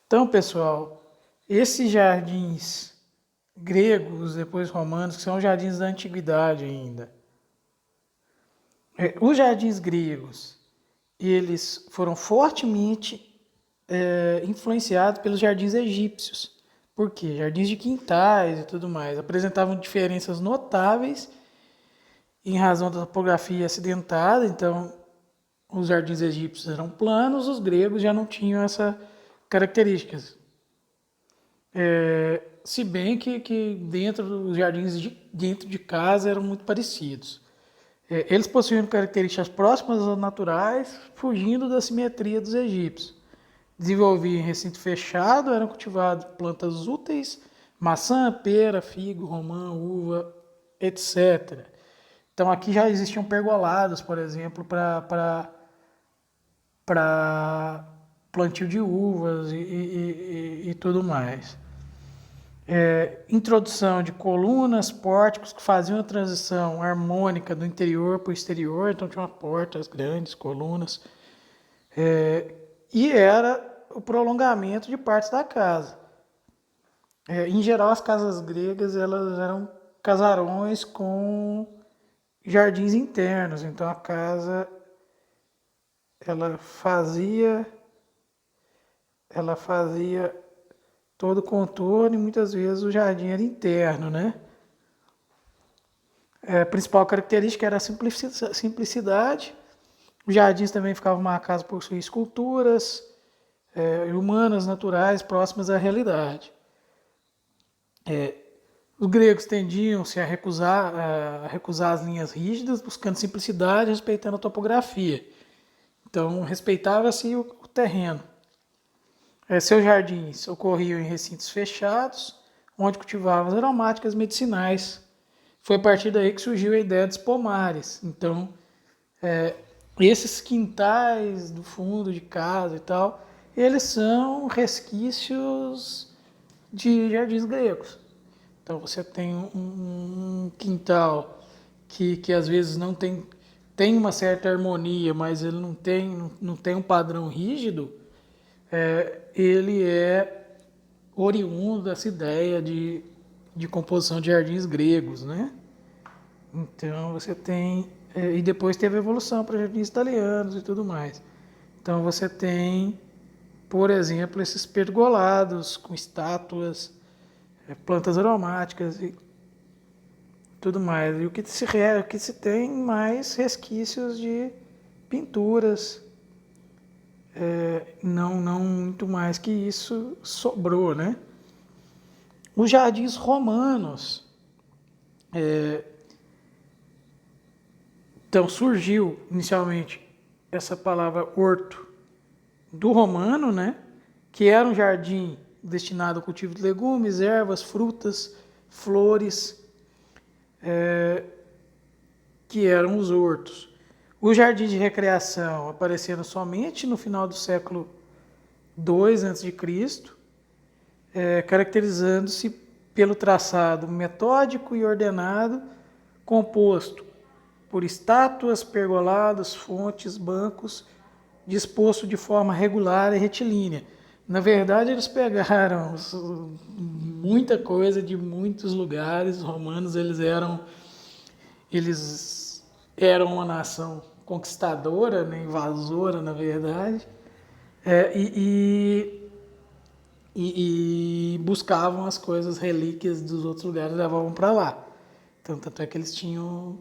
Então, pessoal, esses jardins gregos, depois romanos, que são jardins da antiguidade ainda. Os jardins gregos, eles foram fortemente influenciados pelos jardins egípcios. Por quê? Jardins de quintais e tudo mais. Apresentavam diferenças notáveis em razão da topografia acidentada. Então, os jardins egípcios eram planos, os gregos já não tinham essa características. Se bem que dentro dos jardins dentro de casa eram muito parecidos. Eles possuíam características próximas às naturais, fugindo da simetria dos egípcios. Desenvolviam em recinto fechado, eram cultivadas plantas úteis, maçã, pera, figo, romã, uva, etc. Então aqui já existiam pergolados, por exemplo, para plantio de uvas e tudo mais. Introdução de colunas, pórticos que faziam a transição harmônica do interior para o exterior, então tinha uma portas grandes, colunas, e era o prolongamento de partes da casa. Em geral, as casas gregas elas eram casarões com jardins internos, então a casa ela fazia todo o contorno e muitas vezes o jardim era interno, né? A principal característica era a simplicidade. Os jardins também ficavam marcados por suas esculturas humanas, naturais, próximas à realidade. Os gregos tendiam-se a recusar as linhas rígidas, buscando simplicidade, respeitando a topografia. Então, respeitava-se o terreno. Seus jardins ocorriam em recintos fechados, onde cultivavam as aromáticas medicinais. Foi a partir daí que surgiu a ideia dos pomares. Então, esses quintais do fundo de casa e tal, eles são resquícios de jardins gregos. Então você tem um quintal que às vezes não tem uma certa harmonia, mas ele não tem um padrão rígido, ele é oriundo dessa ideia de composição de jardins gregos, né? Então você tem. E depois teve a evolução para jardins italianos e tudo mais. Então você tem, por exemplo, esses pergolados com estátuas, plantas aromáticas e tudo mais. E o que se tem mais resquícios de pinturas. Não muito mais que isso sobrou, né? Os jardins romanos. Então surgiu inicialmente essa palavra horto do romano, né? Que era um jardim destinado ao cultivo de legumes, ervas, frutas, flores, que eram os hortos. Os jardins de recreação apareceram somente no final do século II a.C., caracterizando-se pelo traçado metódico e ordenado, composto por estátuas, pergolados, fontes, bancos, disposto de forma regular e retilínea. Na verdade, eles pegaram muita coisa de muitos lugares. Os romanos eles eram uma nação conquistadora, né, invasora, na verdade, e buscavam as coisas, relíquias dos outros lugares e levavam para lá. Então, tanto é que eles tinham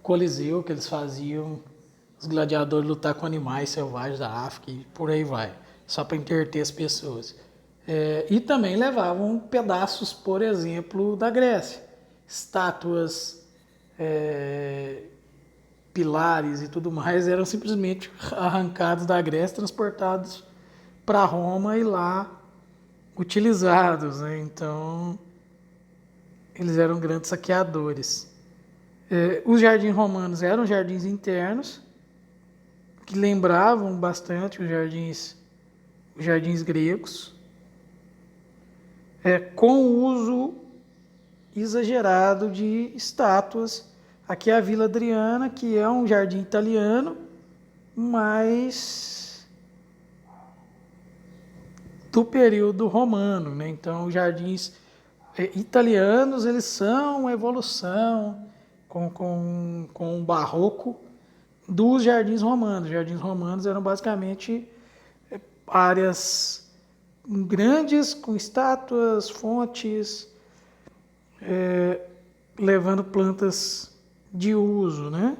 coliseu, que eles faziam os gladiadores lutar com animais selvagens da África e por aí vai, só para entreter as pessoas. E também levavam pedaços, por exemplo, da Grécia, estátuas, pilares e tudo mais eram simplesmente arrancados da Grécia, transportados para Roma e lá utilizados, né? Então eles eram grandes saqueadores. Os jardins romanos eram jardins internos que lembravam bastante os jardins gregos, com o uso exagerado de estátuas. Aqui é a Vila Adriana, que é um jardim italiano, mas do período romano, né? Então, os jardins italianos, eles são uma evolução com o barroco dos jardins romanos. Os jardins romanos eram basicamente áreas grandes com estátuas, fontes, levando plantas de uso, né?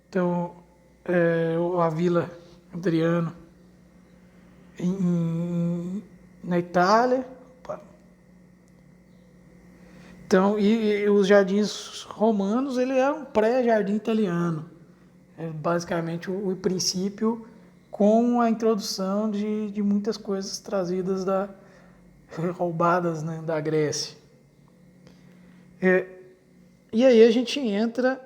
Então, a Vila Adriano na Itália. Então, e os jardins romanos, ele é um pré-jardim italiano. É basicamente o princípio com a introdução de muitas coisas trazidas roubadas, né, da Grécia. E aí a gente entra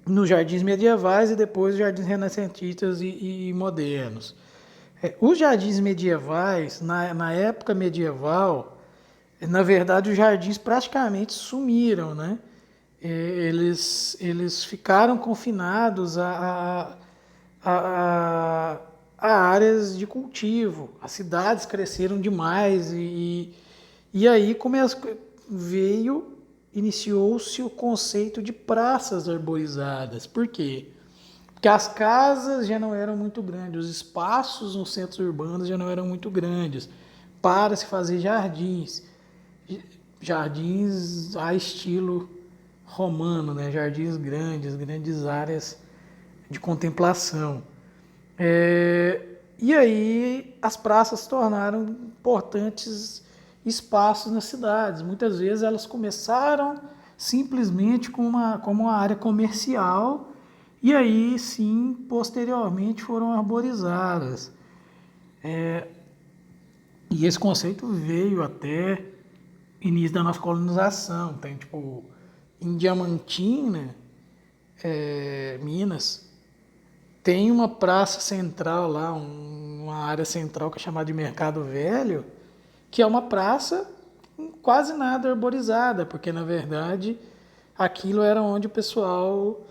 nos jardins medievais e depois os jardins renascentistas e modernos. Os jardins medievais, na época medieval, na verdade os jardins praticamente sumiram, né? Eles ficaram confinados a áreas de cultivo. As cidades cresceram demais e aí iniciou-se o conceito de praças arborizadas. Por quê? Porque as casas já não eram muito grandes, os espaços nos centros urbanos já não eram muito grandes para se fazer jardins. Jardins a estilo romano, né? Jardins grandes áreas de contemplação. E aí as praças se tornaram importantes espaços nas cidades. Muitas vezes elas começaram simplesmente como uma área comercial e aí sim, posteriormente foram arborizadas. E esse conceito veio até início da nossa colonização. Tem tipo, em Diamantina, Minas, tem uma praça central lá, uma área central que é chamada de Mercado Velho, que é uma praça quase nada arborizada, porque na verdade aquilo era onde o pessoal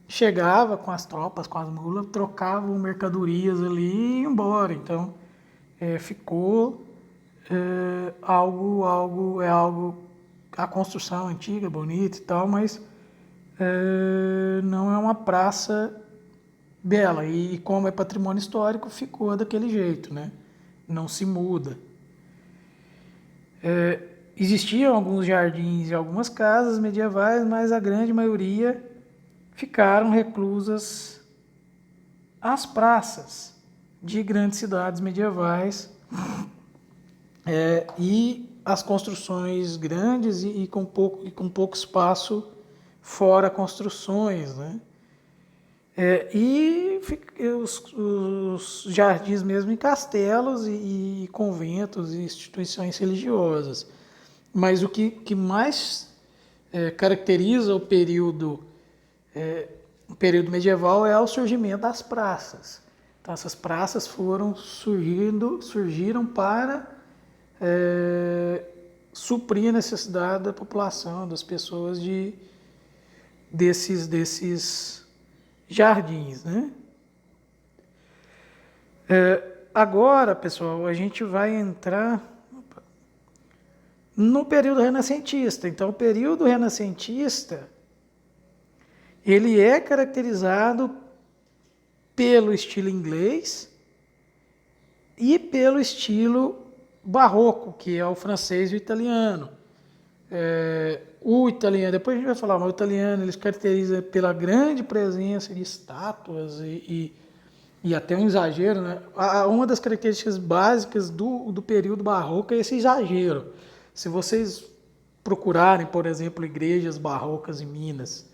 chegava com as tropas, com as mulas, trocavam mercadorias ali e ia embora. Então ficou algo, a construção antiga, bonita e tal, mas não é uma praça bela. E como é patrimônio histórico, ficou daquele jeito, né? Não se muda. Existiam alguns jardins e algumas casas medievais, mas a grande maioria ficaram reclusas às praças de grandes cidades medievais e as construções grandes e com pouco espaço fora construções, né? Os jardins mesmo em castelos e conventos e instituições religiosas. Mas o que mais caracteriza o período medieval é o surgimento das praças. Então essas praças surgiram para suprir a necessidade da população, das pessoas desses jardins, né? Agora, pessoal, a gente vai entrar no período renascentista. Então, o período renascentista, ele é caracterizado pelo estilo inglês e pelo estilo barroco, que é o francês e o italiano. O italiano, depois a gente vai falar, mas o italiano ele se caracteriza pela grande presença de estátuas e até um exagero, né? Uma das características básicas do período barroco é esse exagero. Se vocês procurarem, por exemplo, igrejas barrocas em Minas,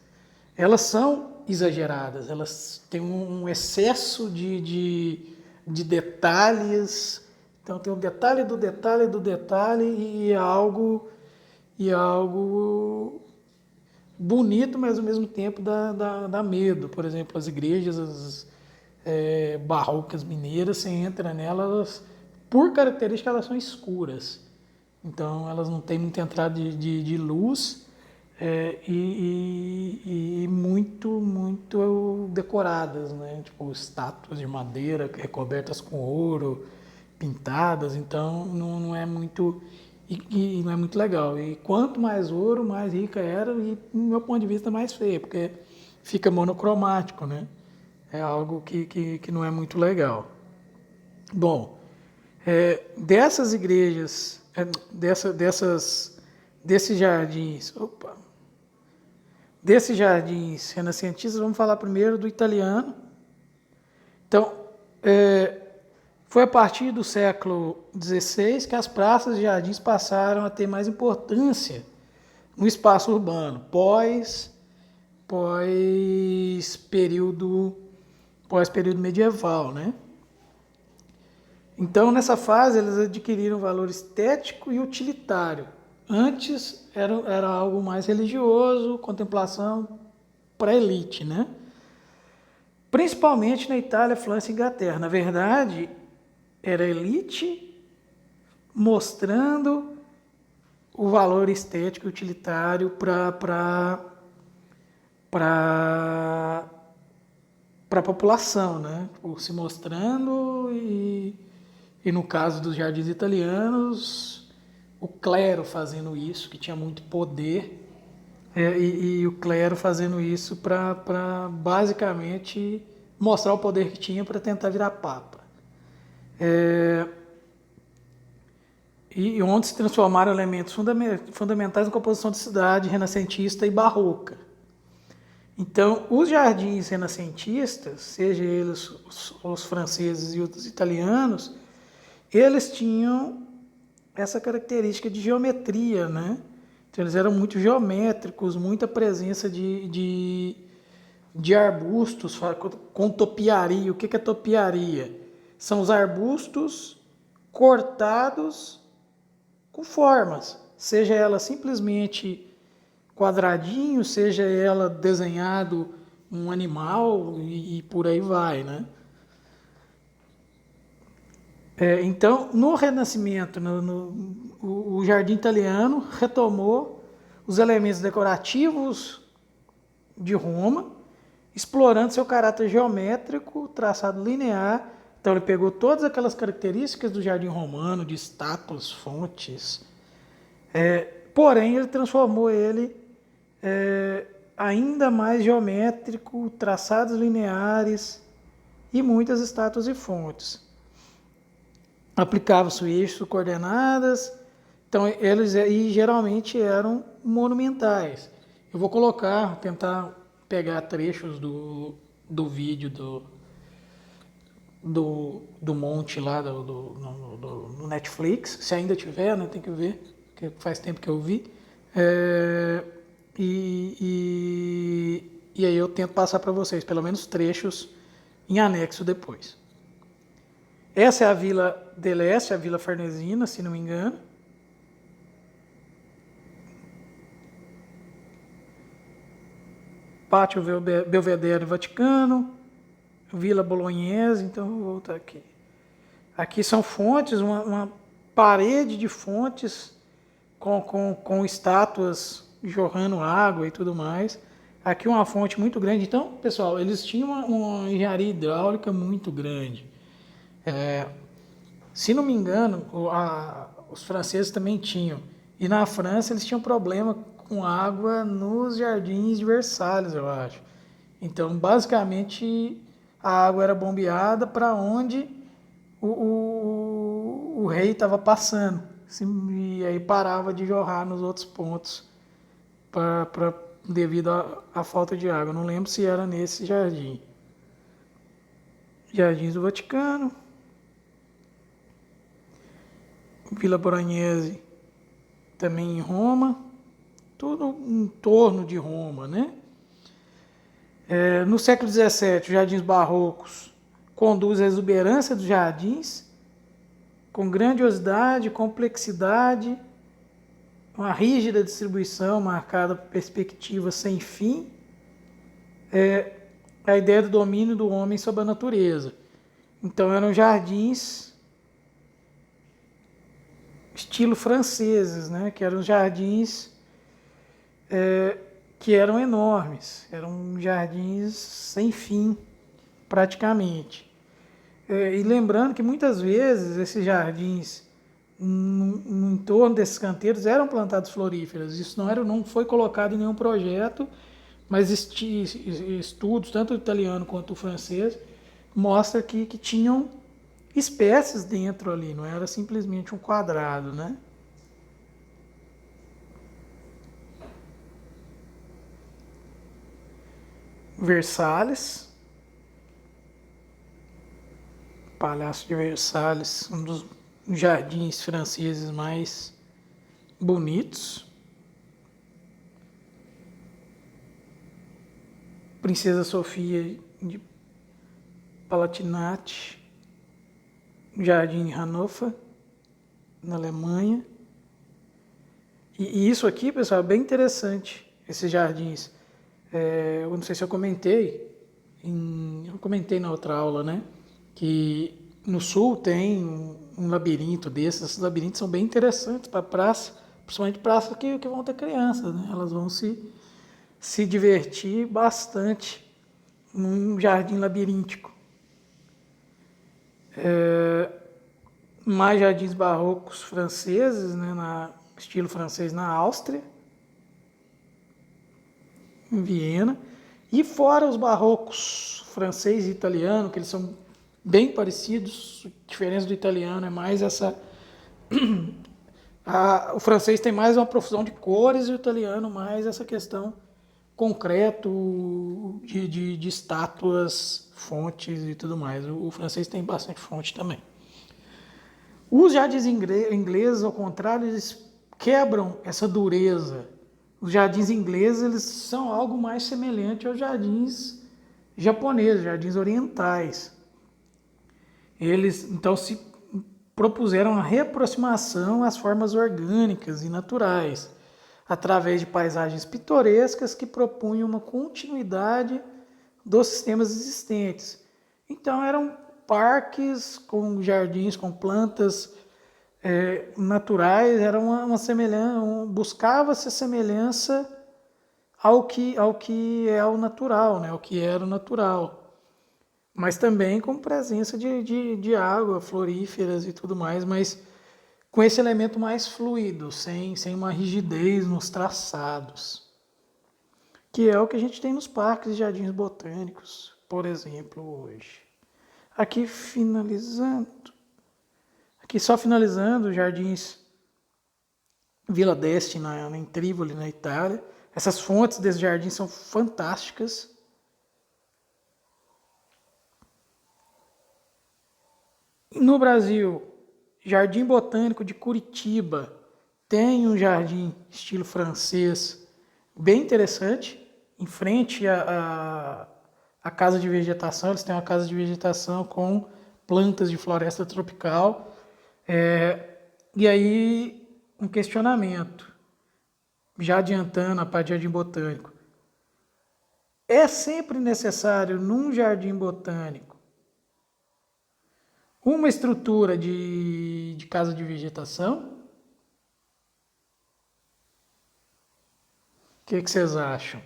elas são exageradas, elas têm um excesso de detalhes. Então tem um detalhe do detalhe do detalhe e é algo bonito, mas ao mesmo tempo dá medo. Por exemplo, as igrejas barrocas mineiras, você entra nelas, por característica elas são escuras. Então elas não têm muita entrada de luz, e muito decoradas, né? Tipo estátuas de madeira recobertas com ouro, pintadas, então não é muito e não é muito legal. E quanto mais ouro, mais rica era e, do meu ponto de vista, mais feia, porque fica monocromático, né? É algo que não é muito legal. Bom, dessas igrejas, desses jardins, desses jardins renascentistas, vamos falar primeiro do italiano. Então, foi a partir do século XVI que as praças e jardins passaram a ter mais importância no espaço urbano, pós período, pós período medieval, né? Então, nessa fase, eles adquiriram valor estético e utilitário. Antes era algo mais religioso, contemplação para a elite, né? Principalmente na Itália, França e Inglaterra. Na verdade, era a elite mostrando o valor estético e utilitário para a população, né? Se mostrando e no caso dos jardins italianos, o clero fazendo isso, que tinha muito poder, e o clero fazendo isso para basicamente mostrar o poder que tinha para tentar virar papa. E onde se transformaram elementos fundamentais na composição de cidade renascentista e barroca. Então, os jardins renascentistas, seja eles os franceses e os italianos, eles tinham essa característica de geometria, né? Então, eles eram muito geométricos, muita presença de arbustos com topiaria. O que é topiaria? São os arbustos cortados com formas, seja ela simplesmente quadradinho, seja ela desenhado um animal e por aí vai, né? Então, no Renascimento, o jardim italiano retomou os elementos decorativos de Roma, explorando seu caráter geométrico, traçado linear. Então, ele pegou todas aquelas características do jardim romano, de estátuas, fontes, porém, ele transformou ele ainda mais geométrico, traçados lineares e muitas estátuas e fontes. Aplicava-se eixos, coordenadas, então eles geralmente eram monumentais. Eu vou tentar pegar trechos do vídeo do monte lá no Netflix, se ainda tiver, né, tem que ver, porque faz tempo que eu vi. E aí eu tento passar para vocês, pelo menos trechos em anexo depois. Essa é a Vila del Este, a Vila Farnesina, se não me engano. Pátio Belvedere Vaticano, Vila Bolognese, então vou voltar aqui. Aqui são fontes, uma parede de fontes com estátuas jorrando água e tudo mais. Aqui uma fonte muito grande. Então, pessoal, eles tinham uma engenharia hidráulica muito grande. Se não me engano, os franceses também tinham. E na França eles tinham problema com água nos jardins de Versalhes, eu acho. Então, basicamente, a água era bombeada para onde o rei estava passando. E aí parava de jorrar nos outros pontos devido à falta de água. Não lembro se era nesse jardim. Jardins do Vaticano. Vila Bolognese, também em Roma. Tudo em torno de Roma, né? No século XVII, os jardins barrocos conduzem à exuberância dos jardins, com grandiosidade, complexidade, uma rígida distribuição marcada por perspectivas sem fim, a ideia do domínio do homem sobre a natureza. Então eram jardins estilo franceses, né? Que eram jardins que eram enormes, eram jardins sem fim, praticamente. E lembrando que muitas vezes esses jardins no entorno desses canteiros eram plantados floríferas. Isso não foi colocado em nenhum projeto, mas estudos, tanto o italiano quanto o francês, mostram que tinham espécies dentro ali, não era simplesmente um quadrado, né? Versalhes, Palácio de Versalhes, um dos jardins franceses mais bonitos. Princesa Sofia de Palatinate, Jardim Hannover, na Alemanha. E isso aqui, pessoal, é bem interessante, esses jardins. Eu não sei se eu comentei, eu comentei na outra aula, né? Que no sul tem um labirinto desses. Esses labirintos são bem interessantes para praça, principalmente praças que vão ter crianças, né? Elas vão se divertir bastante num jardim labiríntico. Mais jardins barrocos franceses, né, estilo francês na Áustria, em Viena. E fora os barrocos francês e italiano, que eles são bem parecidos, a diferença do italiano é mais o francês tem mais uma profusão de cores e o italiano mais essa questão concreto de estátuas, fontes e tudo mais. O francês tem bastante fonte também. Os jardins ingleses, ao contrário, eles quebram essa dureza. Os jardins ingleses eles são algo mais semelhante aos jardins japoneses, jardins orientais. Eles então se propuseram a reaproximação às formas orgânicas e naturais, através de paisagens pitorescas que propunham uma continuidade dos sistemas existentes. Então eram parques com jardins, com plantas naturais, era uma semelhança, buscava-se a semelhança ao que é o natural, né? Ao que era o natural. Mas também com presença de água, floríferas e tudo mais, mas com esse elemento mais fluido, sem uma rigidez nos traçados, que é o que a gente tem nos parques e jardins botânicos, por exemplo, hoje. Aqui só finalizando, jardins Vila d'Este, em Trívoli, na Itália. Essas fontes desse jardim são fantásticas. No Brasil, Jardim Botânico de Curitiba tem um jardim estilo francês bem interessante, em frente à casa de vegetação. Eles têm uma casa de vegetação com plantas de floresta tropical. E aí, um questionamento, já adiantando a parte de jardim botânico. É sempre necessário, num jardim botânico, uma estrutura de casa de vegetação? O que vocês acham?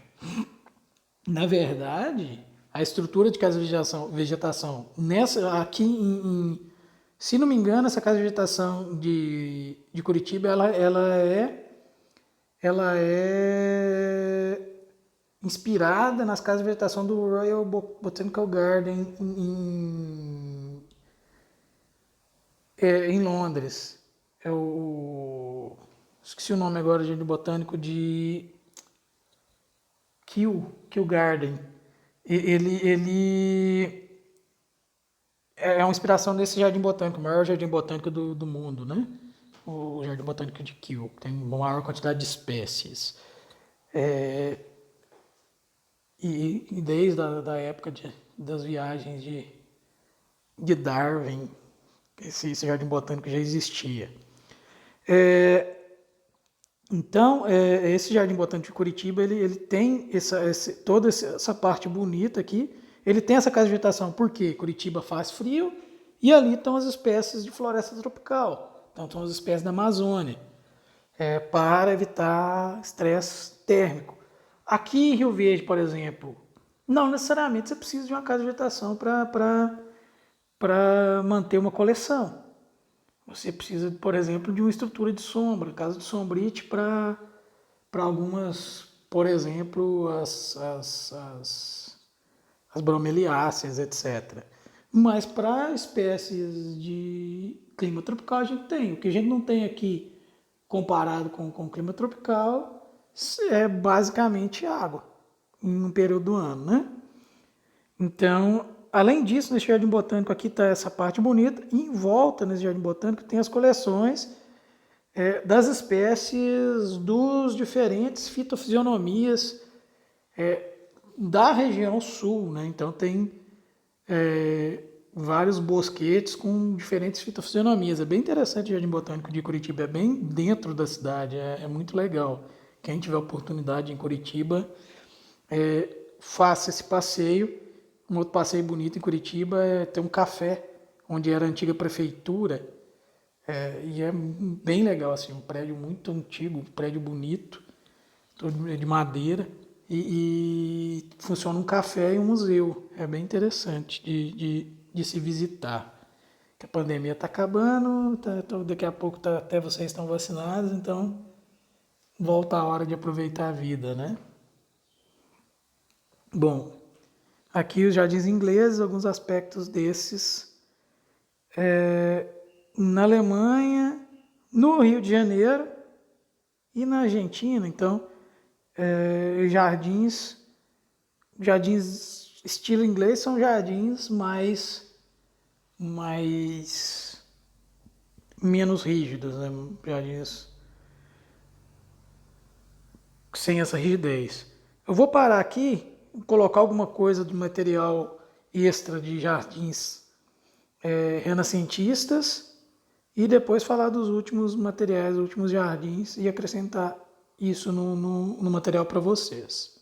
Na verdade, a estrutura de casa de vegetação se não me engano, essa casa de vegetação de Curitiba, ela é inspirada nas casas de vegetação do Royal Botanical Garden em Londres. Esqueci o nome agora de botânico de Kew Garden. Ele é uma inspiração desse jardim botânico, o maior jardim botânico do mundo, né? O Jardim Botânico de Kew, que tem uma maior quantidade de espécies. E desde a época das viagens de Darwin, esse jardim botânico já existia. Então, esse Jardim Botânico de Curitiba, ele tem toda essa parte bonita aqui. Ele tem essa casa de vegetação porque Curitiba faz frio e ali estão as espécies de floresta tropical. Então, estão as espécies da Amazônia. para evitar estresse térmico. Aqui em Rio Verde, por exemplo, não necessariamente você precisa de uma casa de vegetação para manter uma coleção. Você precisa, por exemplo, de uma estrutura de sombra, casa de sombrite para algumas, por exemplo, as bromeliáceas, etc. Mas para espécies de clima tropical a gente tem. O que a gente não tem aqui comparado com o clima tropical é basicamente água em um período do ano, né? Então, além disso, nesse jardim botânico aqui está essa parte bonita. E em volta nesse jardim botânico tem as coleções das espécies dos diferentes fitofisionomias da região sul, né? Então tem vários bosquetes com diferentes fitofisionomias. É bem interessante o Jardim Botânico de Curitiba, é bem dentro da cidade, é muito legal. Quem tiver oportunidade em Curitiba, faça esse passeio. Um outro passeio bonito em Curitiba é ter um café, onde era a antiga prefeitura, e é bem legal, assim, um prédio muito antigo, um prédio bonito, todo de madeira, e funciona um café e um museu. É bem interessante de se visitar. Que a pandemia está acabando, daqui a pouco até vocês estão vacinados, então volta a hora de aproveitar a vida, né? Bom, aqui os jardins ingleses, alguns aspectos desses. Na Alemanha, no Rio de Janeiro e na Argentina, então, jardins estilo inglês são jardins mais menos rígidos, né? Jardins sem essa rigidez. Eu vou parar aqui, colocar alguma coisa de material extra de jardins renascentistas e depois falar dos últimos materiais, dos últimos jardins e acrescentar isso no material para vocês.